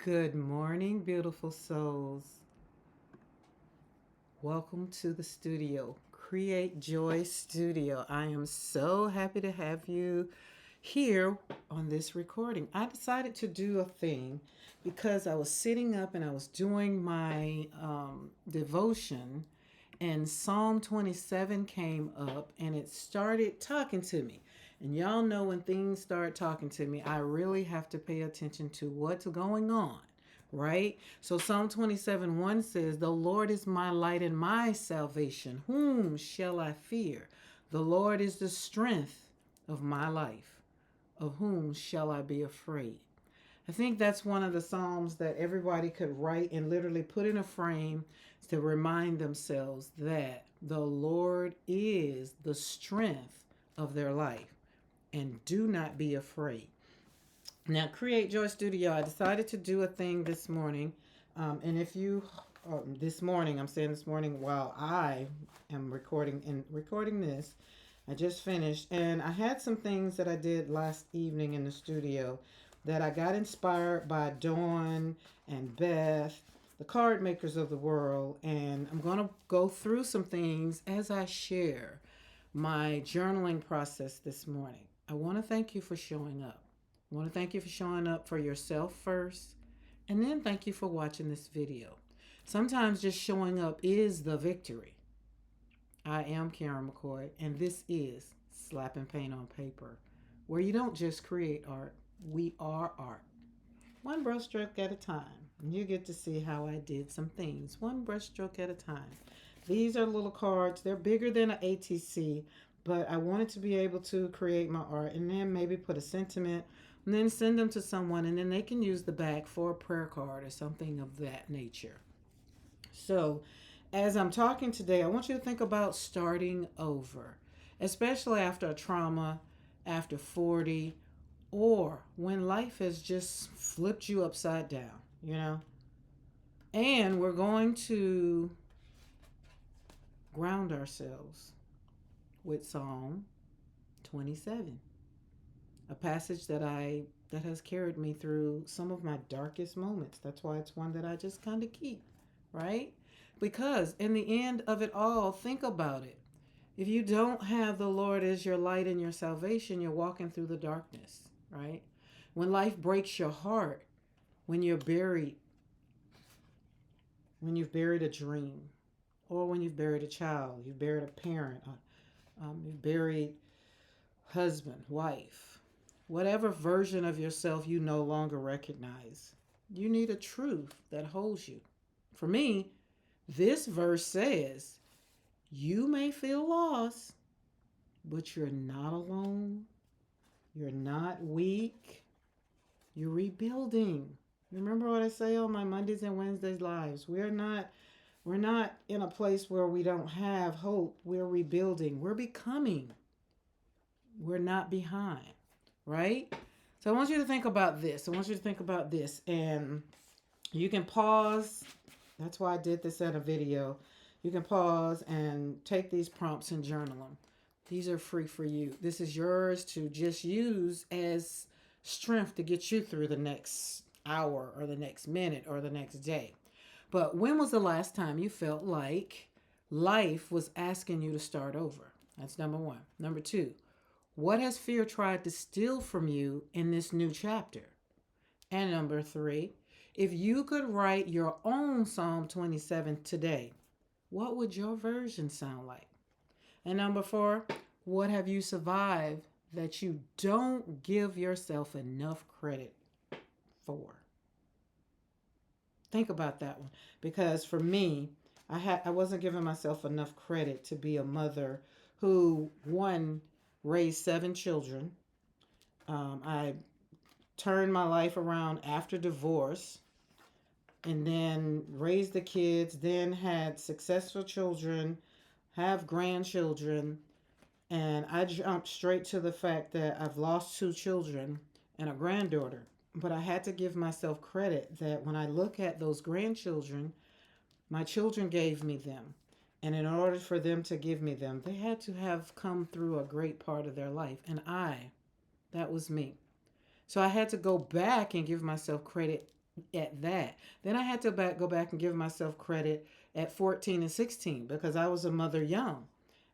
Good morning, beautiful souls. Welcome to the studio, Create Joy Studio. I am so happy to have you here on this recording. I decided to do a thing because I was sitting up and I was doing my devotion, and Psalm 27 came up and it started talking to me. And y'all know when things start talking to me, I really have to pay attention to what's going on, right? So Psalm 27:1 says, "The Lord is my light and my salvation. Whom shall I fear? The Lord is the strength of my life. Of whom shall I be afraid?" I think that's one of the Psalms that everybody could write and literally put in a frame to remind themselves that the Lord is the strength of their life. And do not be afraid. Now, Create Joy Studio, I decided to do a thing this morning. And if you, this morning, I'm saying this morning while I am recording this, I just finished. And I had some things that I did last evening in the studio that I got inspired by Dawn and Beth, the card makers of the world. And I'm going to go through some things as I share my journaling process this morning. I want to thank you for showing up. I want to thank you for showing up for yourself first, and then thank you for watching this video. Sometimes just showing up is the victory. I am Karen McCoy, and this is Slapping Paint on Paper, where you don't just create art, we are art. One brushstroke at a time. And you get to see how I did some things, one brushstroke at a time. These are little cards. They're bigger than an ATC, but I wanted to be able to create my art and then maybe put a sentiment and then send them to someone, and then they can use the back for a prayer card or something of that nature. So, as I'm talking today, I want you to think about starting over, especially after a trauma, after 40, or when life has just flipped you upside down, you know? And we're going to ground ourselves with Psalm 27, a passage that has carried me through some of my darkest moments. That's why it's one that I just kind of keep, right? Because in the end of it all, think about it. If you don't have the Lord as your light and your salvation, you're walking through the darkness, right? When life breaks your heart, when you're buried, when you've buried a dream, or when you've buried a child, you've buried a parent, you've buried husband, wife, whatever version of yourself you no longer recognize, you need a truth that holds you. For me, this verse says, you may feel lost, but you're not alone. You're not weak. You're rebuilding. Remember what I say on my Mondays and Wednesdays lives. We're not in a place where we don't have hope. We're rebuilding. We're becoming. We're not behind, right? So I want you to think about this. I want you to think about this. And you can pause. That's why I did this at a video. You can pause and take these prompts and journal them. These are free for you. This is yours to just use as strength to get you through the next hour or the next minute or the next day. But when was the last time you felt like life was asking you to start over? That's number one. Number two, what has fear tried to steal from you in this new chapter? And number three, if you could write your own Psalm 27 today, what would your version sound like? And number four, what have you survived that you don't give yourself enough credit for? Think about that one. Because for me, I wasn't giving myself enough credit to be a mother who, one, raised 7 children. I turned my life around after divorce and then raised the kids, then had successful children, have grandchildren, and I jumped straight to the fact that I've lost 2 children and a granddaughter. But I had to give myself credit that when I look at those grandchildren, my children gave me them. And in order for them to give me them, they had to have come through a great part of their life. And that was me. So I had to go back and give myself credit at that. Then I had to go back and give myself credit at 14 and 16 because I was a mother young.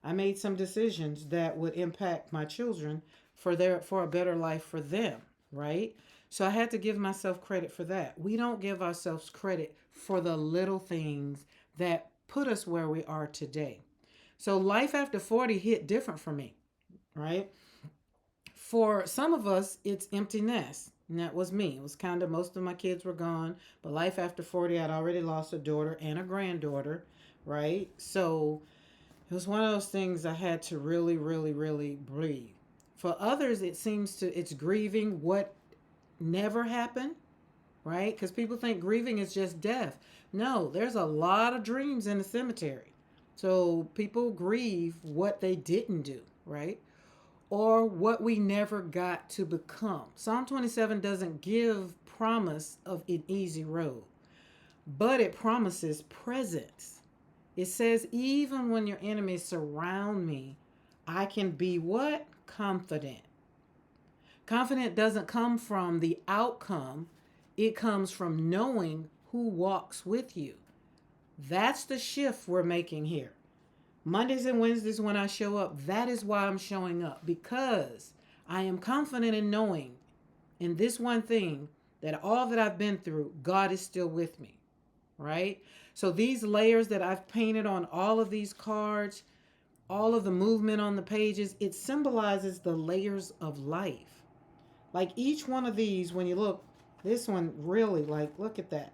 I made some decisions that would impact my children for a better life for them, right? So I had to give myself credit for that. We don't give ourselves credit for the little things that put us where we are today. So life after 40 hit different for me, right? For some of us, it's empty nest. And that was me. It was kind of most of my kids were gone. But life after 40, I'd already lost a daughter and a granddaughter, right? So it was one of those things I had to really, really, really breathe. For others, it's grieving what never happened, right? Because people think grieving is just death. No, there's a lot of dreams in the cemetery. So people grieve what they didn't do, right? Or what we never got to become. Psalm 27 doesn't give promise of an easy road, but it promises presence. It says, even when your enemies surround me, I can be what? Confident. Confident doesn't come from the outcome, it comes from knowing who walks with you. That's the shift we're making here. Mondays and Wednesdays when I show up, that is why I'm showing up, because I am confident in knowing in this one thing that all that I've been through, God is still with me, right? So these layers that I've painted on all of these cards, all of the movement on the pages, it symbolizes the layers of life. Like each one of these, when you look, this one really, like, look at that.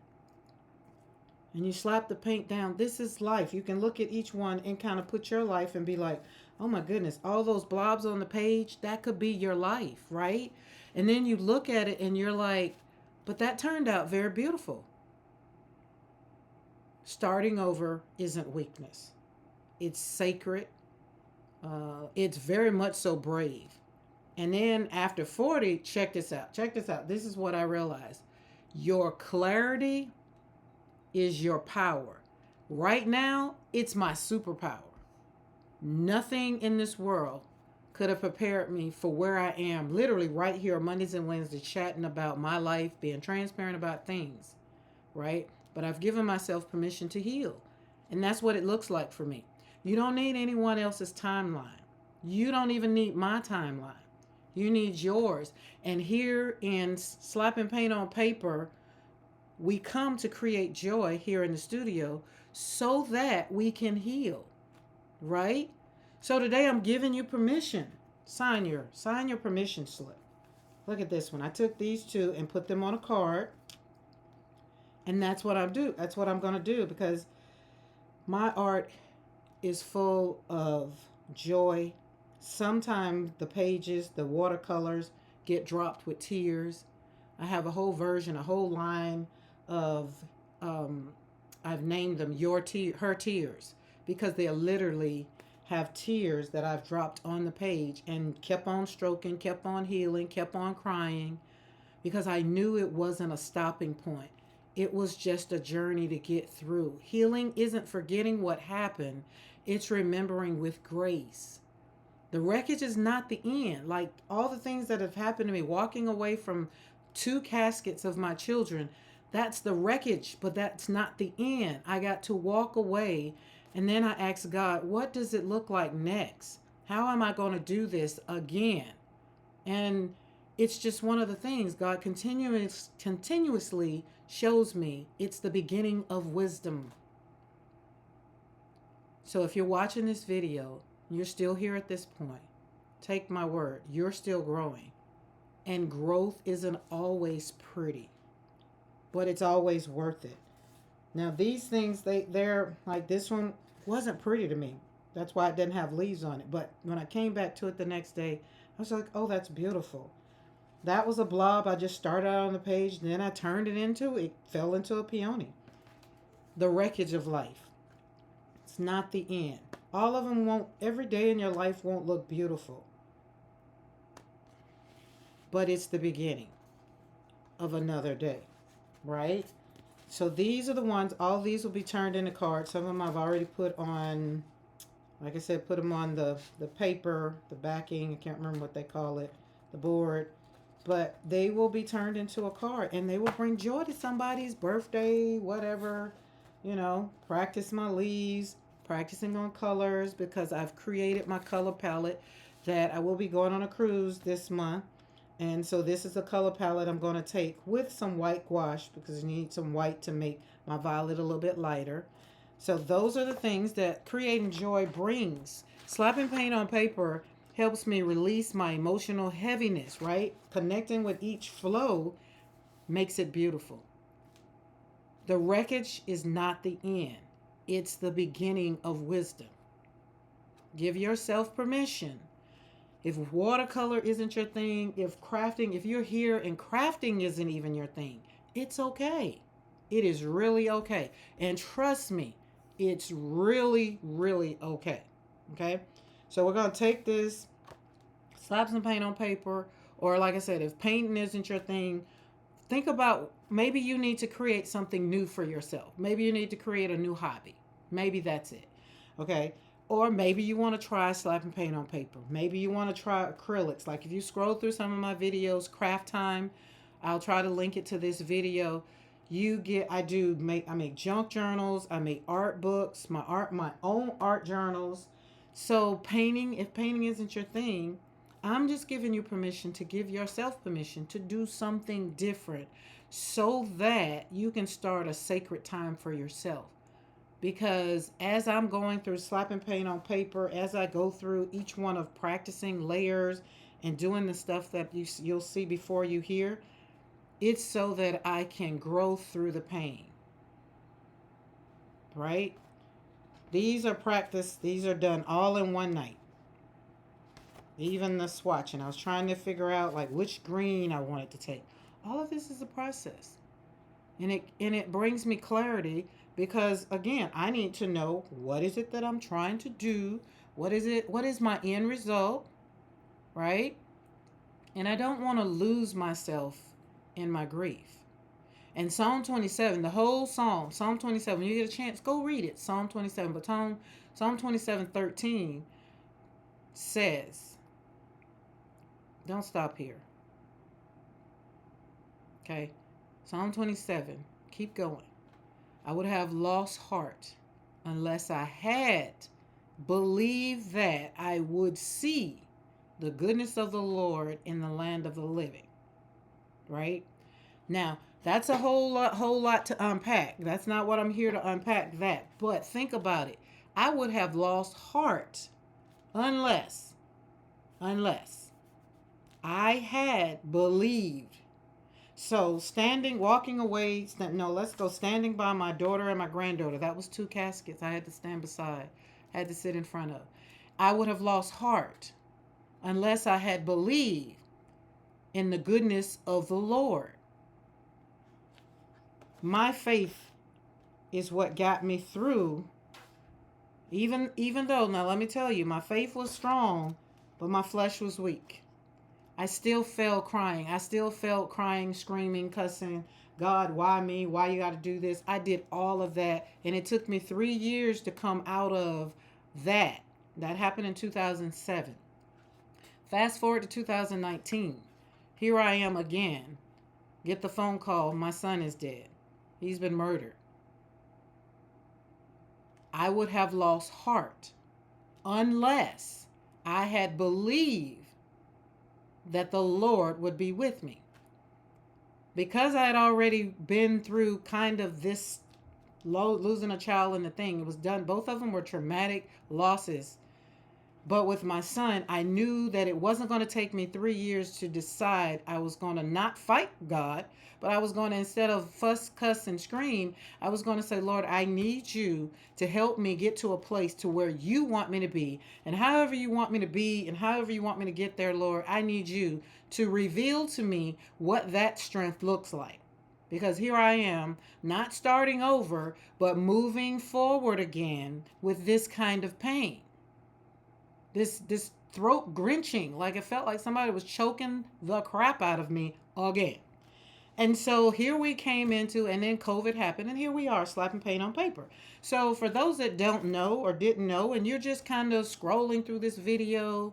And you slap the paint down. This is life. You can look at each one and kind of put your life and be like, oh my goodness, all those blobs on the page, that could be your life, right? And then you look at it and you're like, but that turned out very beautiful. Starting over isn't weakness, it's sacred. It's very much so brave. And then after 40, check this out. Check this out. This is what I realized. Your clarity is your power. Right now, it's my superpower. Nothing in this world could have prepared me for where I am, literally right here Mondays and Wednesdays, chatting about my life, being transparent about things, right? But I've given myself permission to heal. And that's what it looks like for me. You don't need anyone else's timeline. You don't even need my timeline. You need yours. And here in slapping paint on paper, we come to create joy here in the studio so that we can heal, right? So today I'm giving you permission. Sign your permission slip. Look at this one. I took these two and put them on a card. And that's what I do. That's what I'm going to do, because my art is full of joy. Sometimes the pages, the watercolors get dropped with tears. I have a whole version, a whole line of I've named them her tears, because they literally have tears that I've dropped on the page and kept on stroking, kept on healing, kept on crying, because I knew it wasn't a stopping point. It was just a journey to get through. Healing isn't forgetting what happened, it's remembering with grace. The wreckage is not the end. Like all the things that have happened to me, walking away from 2 caskets of my children, that's the wreckage, but that's not the end. I got to walk away, and then I asked God, what does it look like next? How am I going to do this again? And it's just one of the things God continuously shows me. It's the beginning of wisdom. So if you're watching this video, you're still here at this point, take my word, you're still growing. And growth isn't always pretty, but it's always worth it. Now these things, they're like, this one wasn't pretty to me. That's why it didn't have leaves on it. But when I came back to it the next day, I was like, oh, that's beautiful. That was a blob. I just started out on the page, then I turned it fell into a peony. The wreckage of life. It's not the end. All of them every day in your life won't look beautiful. But it's the beginning of another day, right? So these are the ones, all these will be turned into cards. Some of them I've already put on, like I said, put them on the paper, the backing, I can't remember what they call it, the board. but they will be turned into a card and they will bring joy to somebody's birthday, whatever. Practice my leaves, practicing on colors because I've created my color palette that I will be going on a cruise this month. And so this is a color palette I'm going to take with some white gouache because you need some white to make my violet a little bit lighter. So those are the things that creating joy brings. Slapping paint on paper helps me release my emotional heaviness, right? Connecting with each flow makes it beautiful. The wreckage is not the end. It's the beginning of wisdom. Give yourself permission. If watercolor isn't your thing, if you're here and crafting isn't even your thing, it's okay. It is really okay. And trust me, it's really, really okay. Okay? So we're going to take this, slap some paint on paper, or like I said, if painting isn't your thing, think about maybe you need to create something new for yourself. Maybe you need to create a new hobby. Maybe that's it. Okay? Or maybe you want to try slapping paint on paper. Maybe you want to try acrylics. Like if you scroll through some of my videos, Craft Time, I'll try to link it to this video. I make junk journals, I make art books, my own art journals. So if painting isn't your thing, I'm just giving you permission to give yourself permission to do something different so that you can start a sacred time for yourself. Because as I'm going through slapping paint on paper, as I go through each one of practicing layers and doing the stuff that you'll see before you hear, it's so that I can grow through the pain. Right? These are done all in one night. Even the swatching. I was trying to figure out like which green I wanted to take. All of this is a process. And it brings me clarity because again, I need to know what is it that I'm trying to do? What is my end result? Right? And I don't want to lose myself in my grief. And Psalm 27, the whole Psalm 27, when you get a chance, go read it. Psalm 27. But Psalm 27:13 says, don't stop here. Okay? Psalm 27, keep going. I would have lost heart unless I had believed that I would see the goodness of the Lord in the land of the living. Right? Now, that's a whole lot to unpack. That's not what I'm here to unpack that. But think about it. I would have lost heart unless I had believed. So walking away, let's go standing by my daughter and my granddaughter. That was 2 caskets I had to stand beside, had to sit in front of. I would have lost heart unless I had believed in the goodness of the Lord. My faith is what got me through. Even though, now let me tell you, my faith was strong, but my flesh was weak. I still fell crying. I still felt crying, screaming, cussing. God, why me? Why you got to do this? I did all of that. And it took me 3 years to come out of that. That happened in 2007. Fast forward to 2019. Here I am again. Get the phone call. My son is dead. He's been murdered. I would have lost heart unless I had believed that the Lord would be with me. Because I had already been through kind of this losing a child and the thing, it was done. Both of them were traumatic losses. But with my son, I knew that it wasn't going to take me 3 years to decide I was going to not fight God, but I was going to, instead of fuss, cuss, and scream, I was going to say, Lord, I need you to help me get to a place to where you want me to be. And however you want me to be and however you want me to get there, Lord, I need you to reveal to me what that strength looks like. Because here I am, not starting over, but moving forward again with this kind of pain. This throat grinching, like it felt like somebody was choking the crap out of me again. And so here we came into, and then COVID happened, and here we are slapping paint on paper. So for those that don't know or didn't know, and you're just kind of scrolling through this video,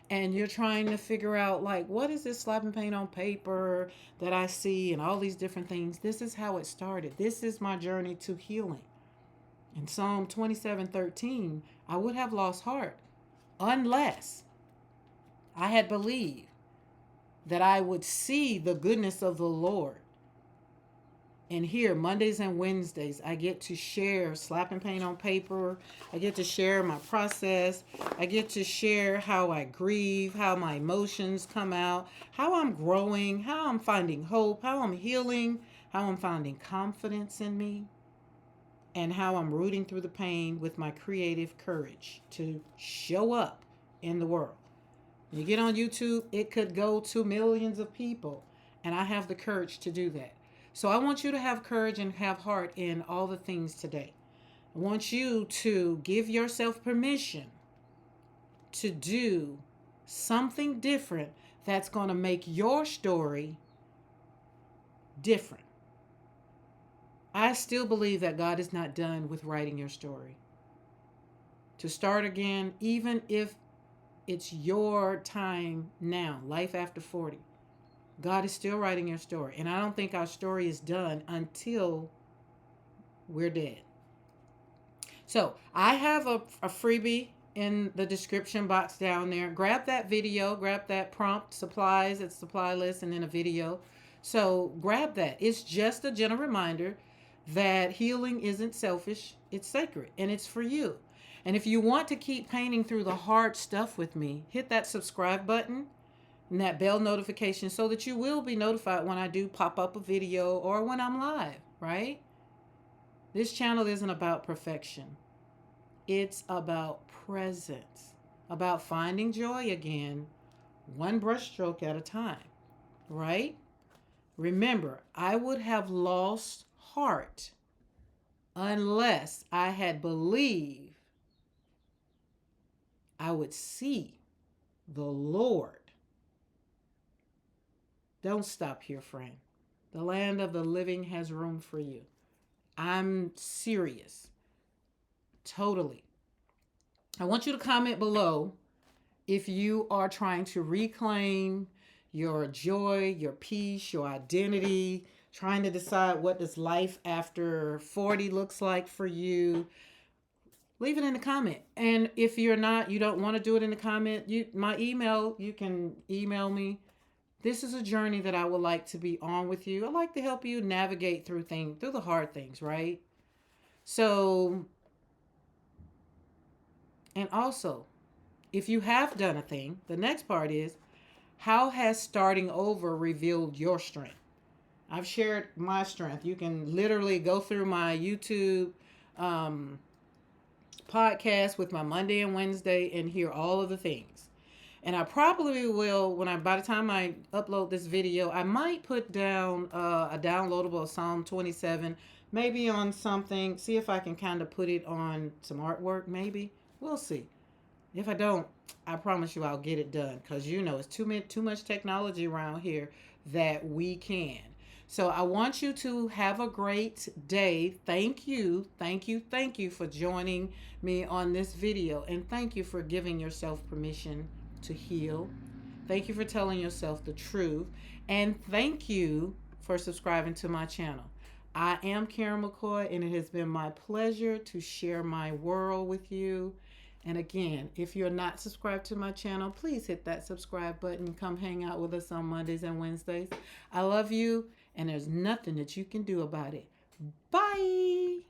and you're trying to figure out, like, what is this slapping paint on paper that I see and all these different things. This is how it started. This is my journey to healing. In Psalm 27:13, I would have lost heart unless I had believed that I would see the goodness of the Lord. And here, Mondays and Wednesdays, I get to share slapping paint on paper. I get to share my process. I get to share how I grieve, how my emotions come out, how I'm growing, how I'm finding hope, how I'm healing, how I'm finding confidence in me, and how I'm rooting through the pain with my creative courage to show up in the world. You get on YouTube, it could go to millions of people, and I have the courage to do that. So I want you to have courage and have heart in all the things today. I want you to give yourself permission to do something different that's going to make your story different. I still believe that God is not done with writing your story. To start again, even if it's your time now, life after 40. God is still writing your story. And I don't think our story is done until we're dead. So I have a freebie in the description box down there. Grab that video, grab that prompt, supplies, it's supply list, and then a video. So grab that. It's just a gentle reminder that healing isn't selfish, it's sacred, and it's for you. And if you want to keep painting through the hard stuff with me, hit that subscribe button and that bell notification so that you will be notified when I do pop up a video or when I'm live, right? This channel isn't about perfection. It's about presence, about finding joy again, one brushstroke at a time, right? Remember, I would have lost heart unless I had believed I would see the Lord. Don't stop here, friend. The land of the living has room for you. I'm serious. Totally. I want you to comment below if you are trying to reclaim your joy, your peace, your identity, trying to decide what does life after 40 looks like for you. Leave it in the comment. And if you're not, you don't want to do it in the comment, my email, you can email me. This is a journey that I would like to be on with you. I like to help you navigate through the hard things, right? So, and also, if you have done a thing, the next part is, how has starting over revealed your strength? I've shared my strength. You can literally go through my YouTube podcast with my Monday and Wednesday and hear all of the things. And I probably will, by the time I upload this video, I might put down a downloadable of Psalm 27, maybe on something, see if I can kind of put it on some artwork, maybe. We'll see. If I don't, I promise you I'll get it done, because it's too much technology around here that we can. So I want you to have a great day. Thank you for joining me on this video, and thank you for giving yourself permission to heal. Thank you for telling yourself the truth, and thank you for subscribing to my channel. I am Karen McCoy, and it has been my pleasure to share my world with you. And again, if you're not subscribed to my channel, please hit that subscribe button. Come hang out with us on Mondays and Wednesdays. I love you, and there's nothing that you can do about it. Bye.